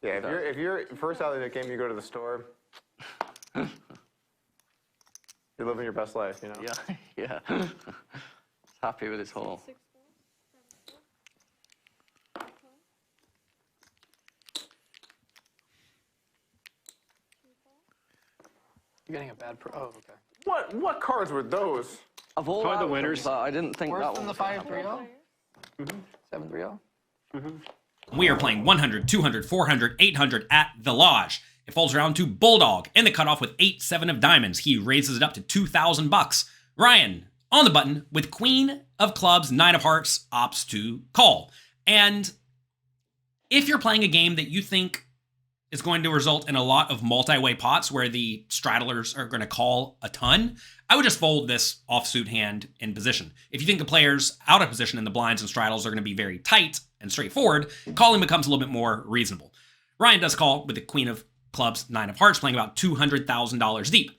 Yeah, if you're first out of the game, you go to the store. You're living your best life, you know? Yeah, yeah. Happy with his haul. You're getting a bad pro. Oh, okay. What cards were those? Of all Probably the outcomes, winners. I didn't think Worse that than one the was gonna happen. 5-3-0? 7-3-0? We are playing 100, 200, 400, 800 at the Lodge. It falls around to Bulldog in the cutoff with 8-7 of diamonds. He raises it up to $2,000. Ryan on the button with Queen of Clubs, 9 of Hearts, opts to call. And if you're playing a game that you think is going to result in a lot of multi-way pots where the straddlers are going to call a ton, I would just fold this offsuit hand in position. If you think the players out of position in the blinds and straddles are going to be very tight and straightforward, calling becomes a little bit more reasonable. Ryan does call with the Queen of Clubs, 9 of Hearts, playing about $200,000 deep.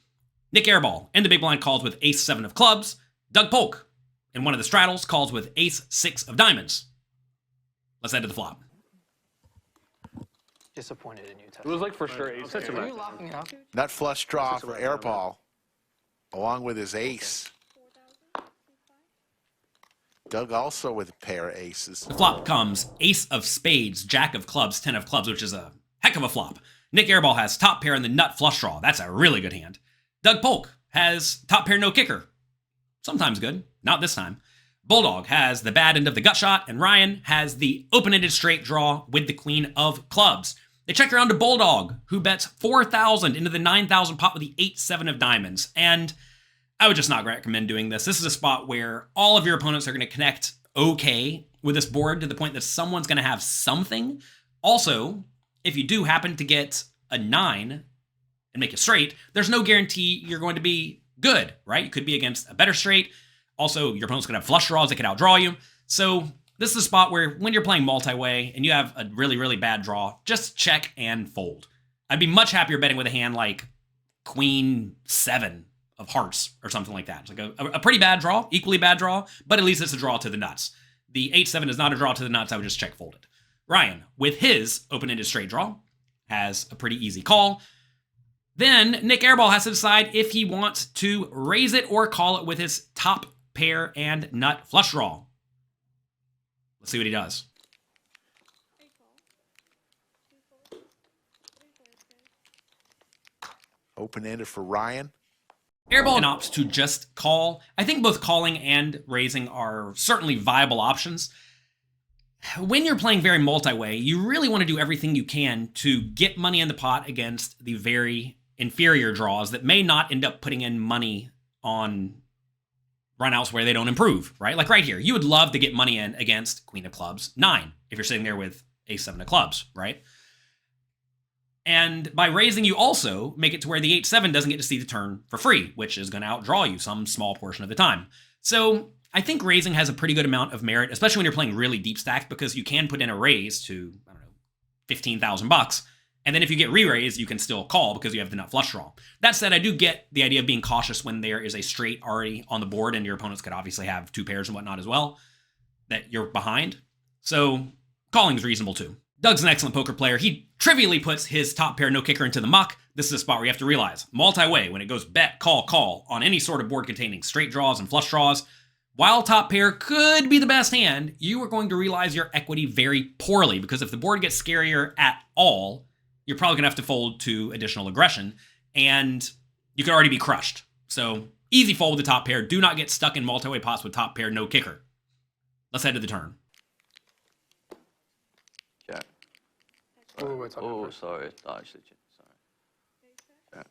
Nik Airball in the big blind calls with Ace-7 of Clubs. Doug Polk in one of the straddles calls with Ace-6 of Diamonds. Let's head to the flop. Disappointed in you, Ted. It was like for sure ace. Are you locking it up? Nut flush draw for Airball, along with his ace. Doug also with a pair of aces. The flop comes Ace of Spades, Jack of Clubs, 10 of Clubs, which is a heck of a flop. Nik Airball has top pair in the nut flush draw. That's a really good hand. Doug Polk has top pair no kicker. Sometimes good, not this time. Bulldog has the bad end of the gut shot, and Ryan has the open-ended straight draw with the Queen of Clubs. They check around to Bulldog, who bets 4,000 into the 9,000 pot with the 8-7 of diamonds. And I would just not recommend doing this. This is a spot where all of your opponents are going to connect okay with this board to the point that someone's going to have something. Also, if you do happen to get a 9 and make it straight, there's no guarantee you're going to be good, right? You could be against a better straight. Also, your opponent's going to have flush draws that could outdraw you. So this is a spot where when you're playing multi-way and you have a really, really bad draw, just check and fold. I'd be much happier betting with a hand like Queen 7 of Hearts or something like that. It's like a pretty bad draw, equally bad draw, but at least it's a draw to the nuts. The 8-7 is not a draw to the nuts. I would just check fold it. Ryan, with his open-ended straight draw, has a pretty easy call. Then Nik Airball has to decide if he wants to raise it or call it with his top pair and nut flush draw. Let's see what he does. Open-ended for Ryan. Airball opts to just call. I think both calling and raising are certainly viable options. When you're playing very multi-way, you really want to do everything you can to get money in the pot against the very inferior draws that may not end up putting in money on runouts where they don't improve, right? Like right here, you would love to get money in against Queen of Clubs 9 if you're sitting there with Ace-7 of Clubs, right? And by raising, you also make it to where the 8-7 doesn't get to see the turn for free, which is going to outdraw you some small portion of the time. So I think raising has a pretty good amount of merit, especially when you're playing really deep stacked, because you can put in a raise to, I don't know, $15,000. And then if you get re-raised, you can still call because you have the nut flush draw. That said, I do get the idea of being cautious when there is a straight already on the board and your opponents could obviously have 2 pairs and whatnot as well that you're behind. So calling is reasonable too. Doug's an excellent poker player. He trivially puts his top pair no kicker into the muck. This is a spot where you have to realize, multi-way, when it goes bet, call, call on any sort of board containing straight draws and flush draws, while top pair could be the best hand, you are going to realize your equity very poorly, because if the board gets scarier at all, you're probably going to have to fold to additional aggression, and you could already be crushed. So easy fold with the top pair. Do not get stuck in multi-way pots with top pair no kicker. Let's head to the turn. Jack. Oh, Sorry. Actually, sorry. Yeah.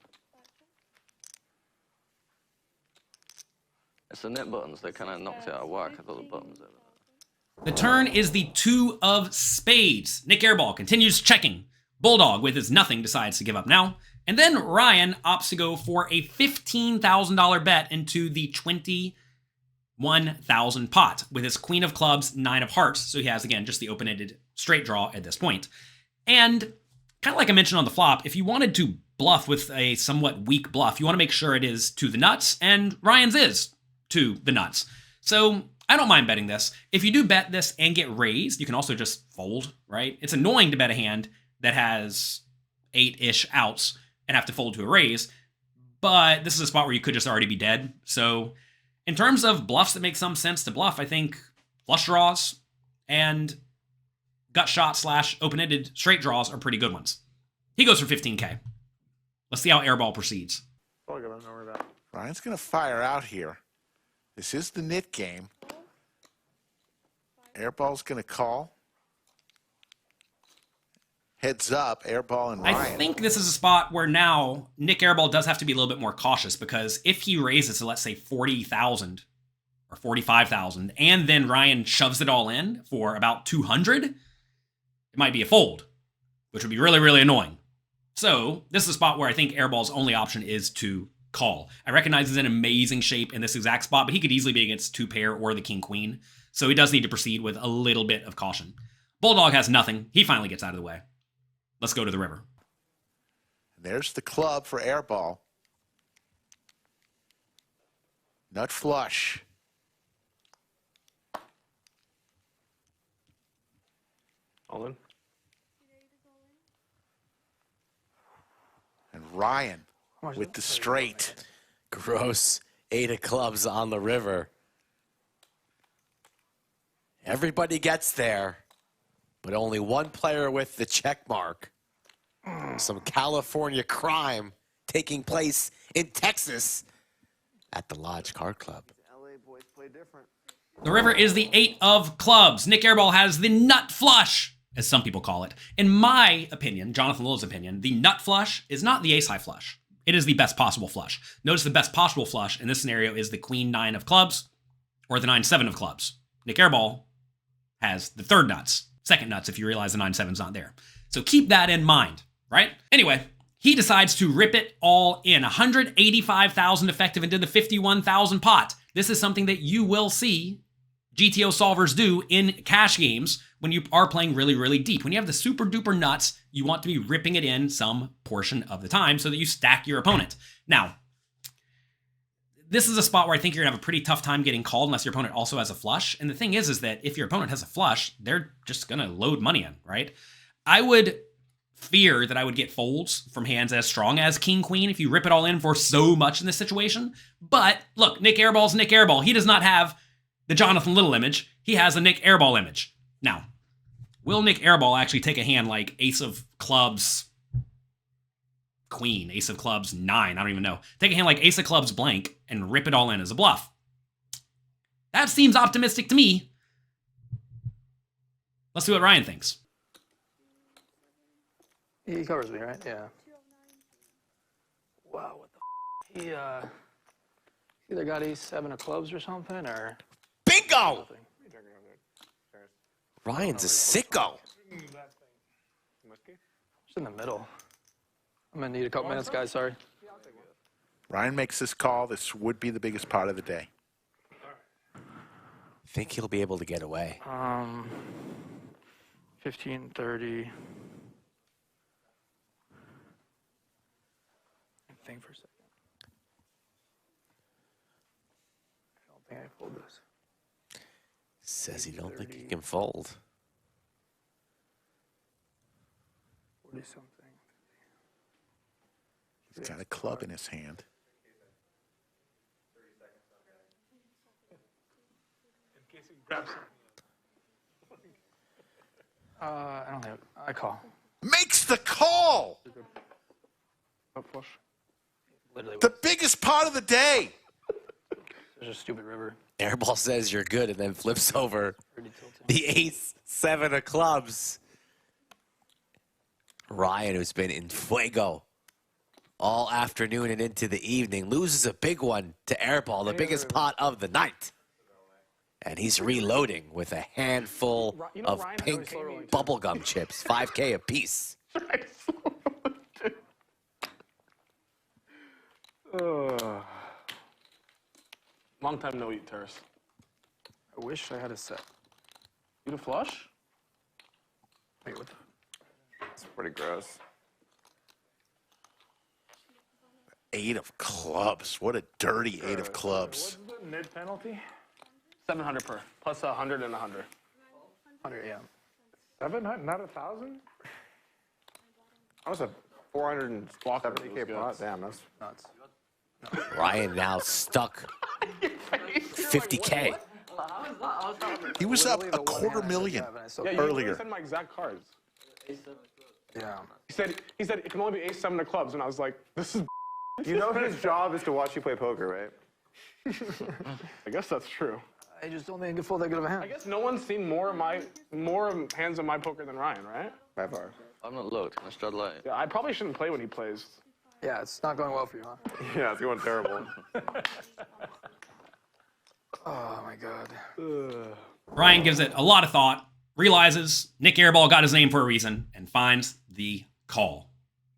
It's the nip buttons that kind of knocked it out of whack. I thought the buttons over there. The turn is the 2 of spades. Nik Airball continues checking. Bulldog, with his nothing, decides to give up now. And then Ryan opts to go for a $15,000 bet into the 21,000 pot with his Queen of Clubs, 9 of Hearts. So he has, again, just the open-ended straight draw at this point. And kind of like I mentioned on the flop, if you wanted to bluff with a somewhat weak bluff, you want to make sure it is to the nuts, and Ryan's is to the nuts. So I don't mind betting this. If you do bet this and get raised, you can also just fold, right? It's annoying to bet a hand that has 8-ish outs and have to fold to a raise. But this is a spot where you could just already be dead. So in terms of bluffs that make some sense to bluff, I think flush draws and gut shot / open-ended straight draws are pretty good ones. He goes for 15K. Let's see how Airball proceeds. All good, don't worry about it. Ryan's going to fire out here. This is the Nik game. Airball's going to call. Heads up, Airball and Ryan. I think this is a spot where now Nik Airball does have to be a little bit more cautious, because if he raises to, let's say, 40,000 or 45,000, and then Ryan shoves it all in for about 200, it might be a fold, which would be really, really annoying. So this is a spot where I think Airball's only option is to call. I recognize he's in amazing shape in this exact spot, but he could easily be against 2-pair or the king-queen. So he does need to proceed with a little bit of caution. Bulldog has nothing. He finally gets out of the way. Let's go to the river. There's the club for Airball. Nut flush. All in. And Ryan with the straight. Gross. 8 of clubs on the river. Everybody gets there, but only one player with the check mark. Some California crime taking place in Texas at the Lodge Card Club. LA boys play different. The river is the 8 of clubs. Nik Airball has the nut flush, as some people call it. In my opinion, Jonathan Little's opinion, the nut flush is not the ace-high flush. It is the best possible flush. Notice the best possible flush in this scenario is the queen 9 of clubs or the 9-7 of clubs. Nik Airball has the third nuts, second nuts if you realize the 9-7's not there. So keep that in mind, right? Anyway, he decides to rip it all in. 185,000 effective into the 51,000 pot. This is something that you will see GTO solvers do in cash games when you are playing really, really deep. When you have the super duper nuts, you want to be ripping it in some portion of the time so that you stack your opponent. Now, this is a spot where I think you're gonna have a pretty tough time getting called unless your opponent also has a flush. And the thing is that if your opponent has a flush, they're just gonna load money in, right? I would fear that I would get folds from hands as strong as King Queen if you rip it all in for so much in this situation. But look, Nik Airball's Nik Airball. He does not have the Jonathan Little image. He has a Nik Airball image. Now, will Nik Airball actually take a hand like Ace of Clubs Queen, Ace of Clubs 9, I don't even know. Take a hand like Ace of Clubs blank and rip it all in as a bluff? That seems optimistic to me. Let's see what Ryan thinks. He covers me, right? Yeah. Wow, what the He either got ace-7 of clubs or something, or Bingo! nothing. Ryan's a sicko. Just in the middle. I'm gonna need a couple minutes, guys, sorry. Ryan makes this call. This would be the biggest part of the day. Think he'll be able to get away. 15, 30. Think for a second. I don't think I fold this. Says he don't think he can fold. 40 something. He's got a club in his hand. I don't have. I call. Makes the call. Up flush. Literally, The biggest part of the day. there's a stupid river. Airball says you're good and then flips over the ace-7 of clubs. Ryan, who's been in fuego all afternoon and into the evening, loses a big one to Airball, the biggest pot of the night. And he's reloading with a handful of pink bubblegum chips, 5K apiece. Long time no eat, Terrace. I wish I had a set. Eat a flush? Wait, what the? It's pretty gross. 8 of clubs. What a dirty 8 of clubs. What's the mid penalty? 700 per, plus 100 and 100. 100, yeah. 700, not 1,000? That was a 470K pot. Damn, that's Nuts. Ryan now stuck 50K. He was up Literally a the one quarter hand I million have, and I still Yeah, can't- you earlier. said my exact cards. Yeah. He said it can only be ace seven of clubs, and I was like, this is. You know his job is to watch you play poker, right? I guess that's true. I just don't think I can fold that good of a hand. I guess no one's seen more hands of my poker than Ryan, right? By far. I'm not looked. Can I straddle out? Yeah, I probably shouldn't play when he plays. Yeah, it's not going well for you, huh? Yeah, it's going terrible. Oh my god. Ryan gives it a lot of thought, realizes Nik Airball got his name for a reason, and finds the call.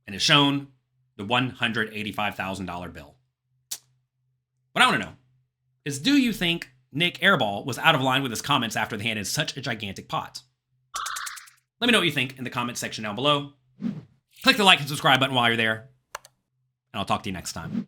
And is shown the $185,000 bill. What I want to know is, do you think Nik Airball was out of line with his comments after the hand is such a gigantic pot? Let me know what you think in the comments section down below. Click the like and subscribe button while you're there, and I'll talk to you next time.